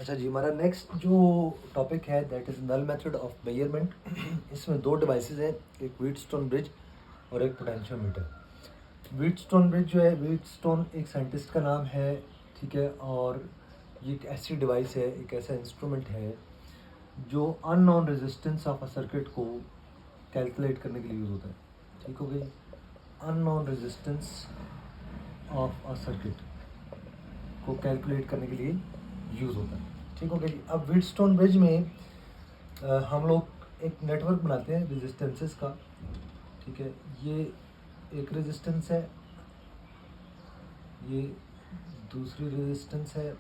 अच्छा जी, हमारा नेक्स्ट जो टॉपिक है that is null method of measurement. इसमें दो डिवाइसेस हैं, एक व्हीटस्टोन ब्रिज और एक पोटेंशियोमीटर। व्हीटस्टोन ब्रिज जो है, व्हीटस्टोन एक साइंटिस्ट का नाम है, ठीक है। और ये एक ऐसी डिवाइस है, एक ऐसा इंस्ट्रूमेंट है जो unknown resistance of a circuit को कैलकुलेट करने के लिए यूज़ होता है। ठीक हो गई, unknown resistance of a circuit को कैलकुलेट करने के लिए यूज़ होता है। ठीक हो गया जी। अब व्हीटस्टोन ब्रिज में हम लोग एक नेटवर्क बनाते हैं रेजिस्टेंसेस का। ठीक है, ये एक रेजिस्टेंस है, ये दूसरी रेजिस्टेंस है,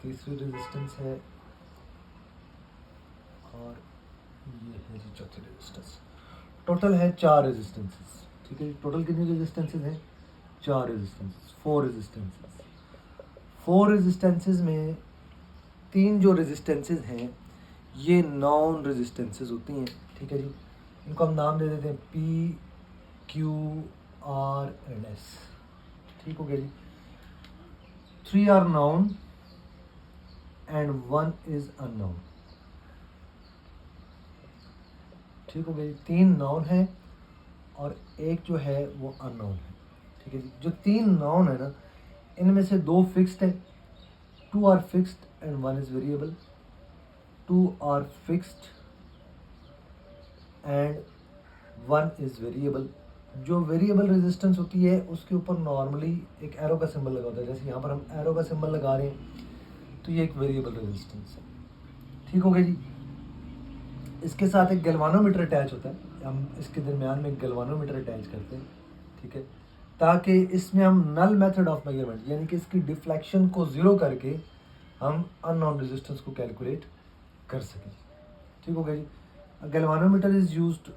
तीसरी रेजिस्टेंस है और ये है जी चौथी रेजिस्टेंस। टोटल है 4 रेजिस्टेंसेस। ठीक है, टोटल कितनी रेजिस्टेंसेस हैं? 4 रेजिस्टेंसेस, 4 रेजिस्टेंसेस। 4 रेजिस्टेंसेस में 3 जो रेजिस्टेंसेस हैं ये नॉन रेजिस्टेंसेस होती हैं। ठीक है जी, इनको हम नाम दे देते हैं P, Q, R and S. ठीक हो गया जी। 3 are known and 1 is unknown. ठीक हो गया जी, 3 नाउन है और एक जो है वो अननोन है। ठीक है जी, जो 3 नाउन है ना, इनमें से 2 फिक्स्ड है, 2 are fixed and 1 is variable. 2 are fixed and 1 is variable. जो वेरिएबल रेजिस्टेंस होती है उसके ऊपर नॉर्मली एक एरो का सिंबल लगा होता है। जैसे यहाँ पर हम एरो का सिंबल लगा रहे हैं तो ये एक वेरिएबल रेजिस्टेंस है। ठीक हो गया जी। इसके साथ एक गैल्वानोमीटर अटैच होता है, हम इसके दरमियान में एक गैल्वानोमीटर अटैच करते हैं। ठीक है, ताकि इसमें हम नल मेथड ऑफ मेजरमेंट यानी कि इसकी डिफ्लेक्शन को ज़ीरो करके हम अननोन रेजिस्टेंस को कैलकुलेट कर सकें। ठीक हो गया जी। Galvanometer is used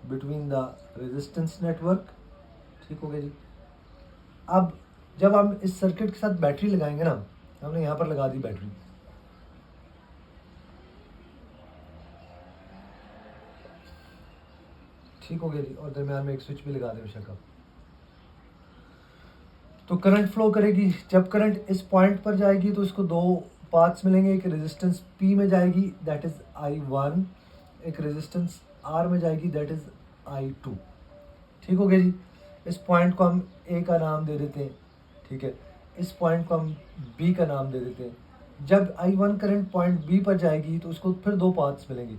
between the resistance network. ठीक हो गया जी। अब जब हम इस सर्किट के साथ बैटरी लगाएंगे ना, हमने यहाँ पर लगा दी बैटरी। ठीक हो गया जी, और दरमियान में एक स्विच भी लगा दें बेशक। तो करंट फ्लो करेगी। जब करंट इस पॉइंट पर जाएगी तो इसको 2 पाथ्स मिलेंगे। एक रेजिस्टेंस P में जाएगी दैट इज़ I1, एक रेजिस्टेंस R में जाएगी दैट इज़ I2। ठीक हो गया जी। इस पॉइंट को हम A का नाम दे देते हैं। ठीक है, इस पॉइंट को हम B का नाम दे देते हैं। जब I1 करंट पॉइंट B पर जाएगी तो उसको फिर 2 पाथ्स मिलेंगे।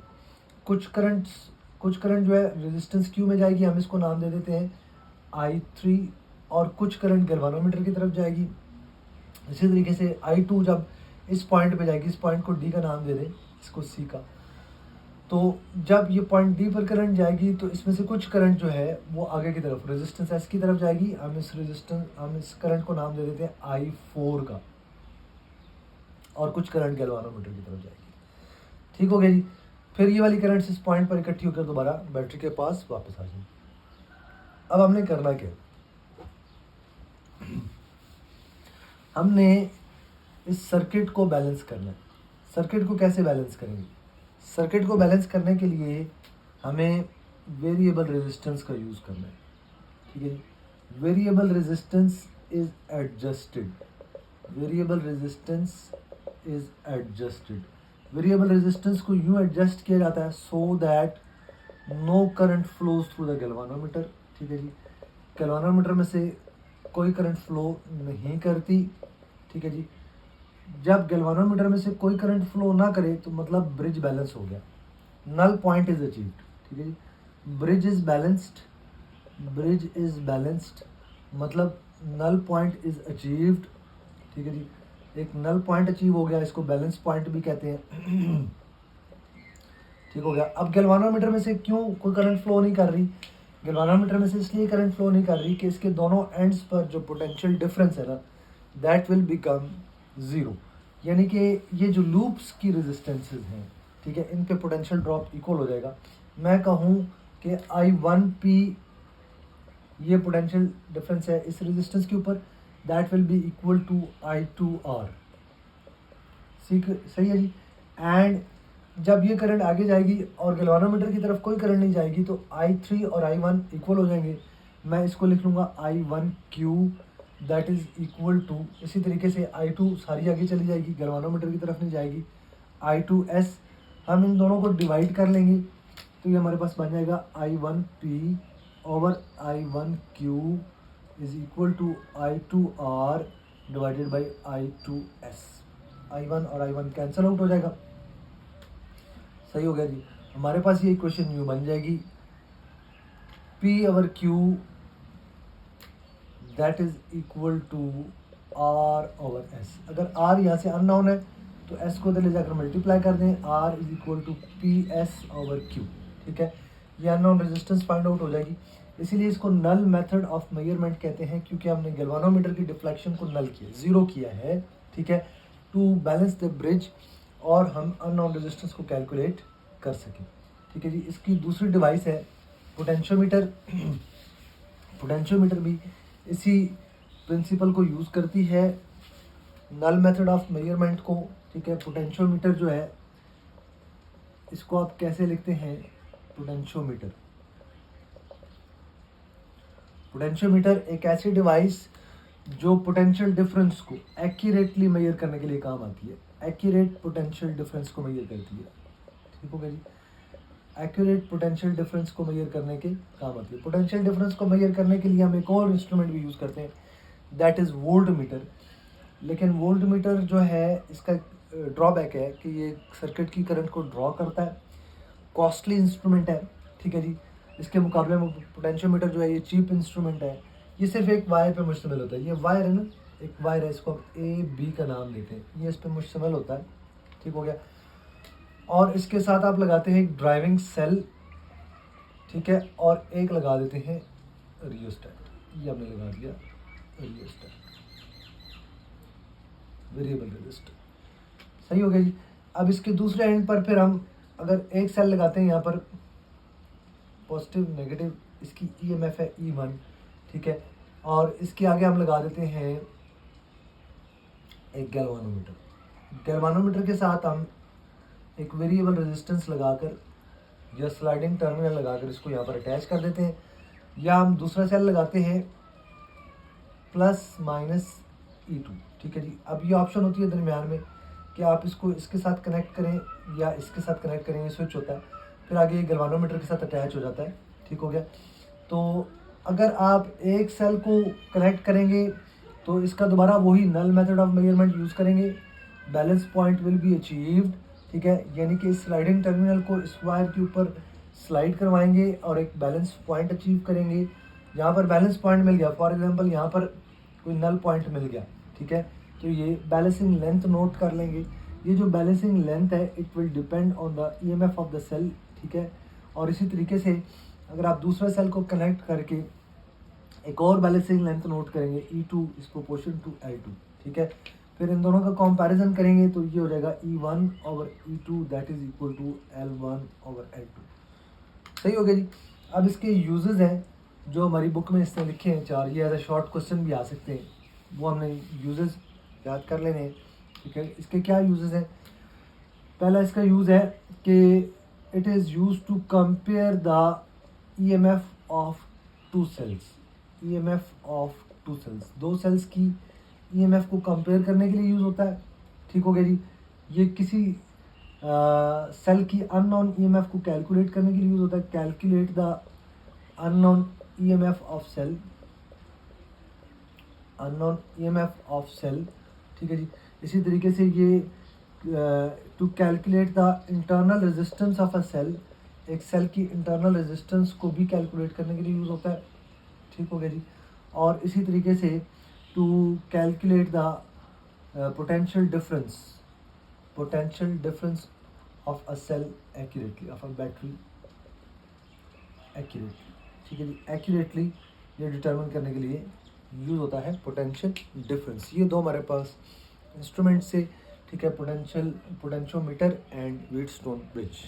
कुछ करंट जो है रेजिस्टेंस Q में जाएगी, हम इसको नाम दे देते हैं I3। और कुछ करंट गैल्वानोमीटर की तरफ जाएगी। इसी तरीके से I2 जब इस पॉइंट पे जाएगी, इस पॉइंट को D का नाम दे दें, इसको C का। तो जब ये पॉइंट D पर करंट जाएगी तो इसमें से कुछ करंट जो है वो आगे की तरफ रेजिस्टेंस S की तरफ जाएगी। हम इस करंट को नाम दे देते हैं I4 का। और कुछ करंट गैल्वानोमीटर की तरफ जाएगी। ठीक हो गया जी। फिर ये वाली करंट इस पॉइंट पर इकट्ठी होकर दोबारा बैटरी के पास वापस आ जाएगी। अब हमने करना क्या? हमने इस सर्किट को बैलेंस करना है। सर्किट को कैसे बैलेंस करेंगे? सर्किट को बैलेंस करने के लिए हमें वेरिएबल रेजिस्टेंस का यूज़ करना है। ठीक है, variable resistance is adjusted. Variable resistance is adjusted. Variable resistance को यूँ एडजस्ट किया जाता है so that no current flows through the galvanometer. ठीक है जी, गैल्वानोमीटर में से कोई करंट फ्लो नहीं करती। ठीक है जी, जब गैल्वानोमीटर में से कोई करंट फ्लो ना करे तो मतलब ब्रिज बैलेंस हो गया, नल पॉइंट इज अचीव्ड। ठीक है जी, bridge is balanced. Bridge is balanced मतलब नल पॉइंट इज अचीव्ड। ठीक है जी, एक नल पॉइंट अचीव हो गया, इसको बैलेंस पॉइंट भी कहते हैं। ठीक हो गया। अब गैल्वानोमीटर में से क्यों कोई करंट फ्लो नहीं कर रही? गैल्वानोमीटर में से इसलिए करंट फ्लो नहीं कर रही कि इसके दोनों एंड्स पर जो पोटेंशियल डिफरेंस है ना, दैट विल बिकम ज़ीरो। यानी कि ये जो लूप्स की रेजिस्टेंसेज हैं, ठीक है, इन पे पोटेंशियल ड्रॉप इक्वल हो जाएगा। मैं कहूँ कि I1P ये पोटेंशियल डिफरेंस है इस रेजिस्टेंस के ऊपर, that will be equal to I2R। सही है जी। एंड जब ये करंट आगे जाएगी और गैल्वानोमीटर की तरफ कोई करंट नहीं जाएगी तो I3 और I1 इक्वल हो जाएंगे। मैं इसको लिख लूँगा I1Q that is equal to, इसी तरीके से I2 सारी आगे चली जाएगी, गैल्वानोमीटर की तरफ नहीं जाएगी। I2S हम इन दोनों को डिवाइड कर लेंगे तो ये हमारे पास बन जाएगा I1P over I1Q is equal to I2R divided by I2S। I1 और I1 कैंसिल आउट हो जाएगा। सही हो गया जी। हमारे पास ये इक्वेशन यूँ बन जाएगी, P over Q that is equal to R over S। अगर R यहाँ से अननोन है तो S को इधर ले जाकर मल्टीप्लाई कर दें, R is equal to PS over Q। ठीक है, ये अननोन रेजिस्टेंस फाइंड आउट हो जाएगी। इसीलिए इसको नल मेथड ऑफ मेजरमेंट कहते हैं, क्योंकि हमने गैल्वानोमीटर की डिफ्लेक्शन को नल किया, ज़ीरो किया है। ठीक है, टू बैलेंस द ब्रिज और हम अननोन रेजिस्टेंस को कैलकुलेट कर सकें। ठीक है जी। इसकी दूसरी डिवाइस है पोटेंशियोमीटर। पोटेंशियोमीटर भी इसी प्रिंसिपल को यूज़ करती है, नल मेथड ऑफ मेजरमेंट को। ठीक है, पोटेंशियोमीटर जो है इसको आप कैसे लिखते हैं, पोटेंशियोमीटर। पोटेंशियोमीटर एक ऐसी डिवाइस जो पोटेंशियल डिफरेंस को एक्यूरेटली मेजर करने के लिए काम आती है, एक्यूरेट पोटेंशियल डिफरेंस को मेजर करती है। ठीक हो गया जी, एक्यूरेट पोटेंशियल डिफरेंस को मेजर करने के काम आती है। पोटेंशियल डिफरेंस को मेजर करने के लिए हम एक और इंस्ट्रूमेंट भी यूज़ करते हैं, दैट इज़ वोल्ट मीटर। लेकिन वोल्ट मीटर जो है इसका ड्रॉबैक है कि ये सर्किट की करंट को ड्रॉ करता है, कॉस्टली इंस्ट्रूमेंट है। ठीक है जी, इसके मुकाबले में पोटेंशियोमीटर जो है ये चीप इंस्ट्रूमेंट है। ये सिर्फ एक वायर पे मुश्तमिल होता है। ये वायर है ना, एक वायर है, इसको हम AB का नाम देते हैं, ये इस पर मुश्तमिल होता है। ठीक हो गया। और इसके साथ आप लगाते हैं एक ड्राइविंग सेल, ठीक है, और एक लगा देते हैं रियोस्टेट। ये हमने लगा दिया रियोस्टेट, वेरिएबल रेजिस्टर। सही हो गया जी। अब इसके दूसरे एंड पर फिर हम अगर एक सेल लगाते हैं यहाँ पर, पॉजिटिव नेगेटिव, इसकी EMF है E1। ठीक है, और इसके आगे हम लगा देते हैं एक गैल्वानोमीटर। गैल्वानोमीटर के साथ हम एक वेरिएबल रेजिस्टेंस लगाकर या स्लाइडिंग टर्मिनल लगाकर इसको यहाँ पर अटैच कर देते हैं, या हम दूसरा सेल लगाते हैं ±E2। ठीक है जी। अब ये ऑप्शन होती है दरमियान में कि आप इसको इसके साथ कनेक्ट करें या इसके साथ कनेक्ट करें, ये स्विच होता है, फिर आगे ये गैल्वानोमीटर के साथ अटैच हो जाता है। ठीक हो गया। तो अगर आप एक सेल को कनेक्ट करेंगे तो इसका दोबारा वही नल मेथड ऑफ मेजरमेंट यूज़ करेंगे, balance point will be achieved. ठीक है, यानी कि स्लाइडिंग टर्मिनल को इस वायर के ऊपर स्लाइड करवाएंगे और एक बैलेंस पॉइंट अचीव करेंगे। यहाँ पर बैलेंस पॉइंट मिल गया, फॉर एग्जांपल यहाँ पर कोई नल पॉइंट मिल गया। ठीक है, तो ये बैलेंसिंग लेंथ नोट कर लेंगे। ये जो बैलेंसिंग लेंथ है it will depend on the EMF of the cell. ठीक है, और इसी तरीके से अगर आप दूसरा सेल को कनेक्ट करके एक और बैलेंसिंग लेंथ नोट करेंगे, E2 is proportion to L2। ठीक है, फिर इन दोनों का कंपैरिजन करेंगे तो ये हो जाएगा E1 over E2 that is equal to L1 over L2। सही हो गया जी। अब इसके यूजेस हैं जो हमारी बुक में इसने लिखे हैं 4, ये एज ए शॉर्ट क्वेश्चन भी आ सकते हैं, वो हमने यूजेस याद कर लेने हैं। ठीक है, इसके क्या यूजेस हैं। पहला इसका यूज़ है कि it is used to compare the EMF of two cells. EMF of two cells, दो सेल्स की EMF को कंपेयर करने के लिए यूज़ होता है। ठीक हो गया जी। ये किसी सेल की अननोन EMF को कैलकुलेट करने के लिए यूज़ होता है। Calculate the unknown EMF of cell, unknown EMF of cell. ठीक है जी। इसी तरीके से ये to calculate the internal resistance of a cell, एक सेल की इंटरनल रेजिस्टेंस को भी कैलकुलेट करने के लिए यूज़ होता है। ठीक हो गया जी। और इसी तरीके से to calculate the potential difference, potential difference of a cell accurately, of a battery accurately. ठीक है जी, एक्यूरेटली ये डिटरमिन करने के लिए यूज़ होता है पोटेंशियल डिफरेंस। ये दो हमारे पास इंस्ट्रूमेंट से, ठीक है, पोटेंशियोमीटर एंड व्हीटस्टोन ब्रिज।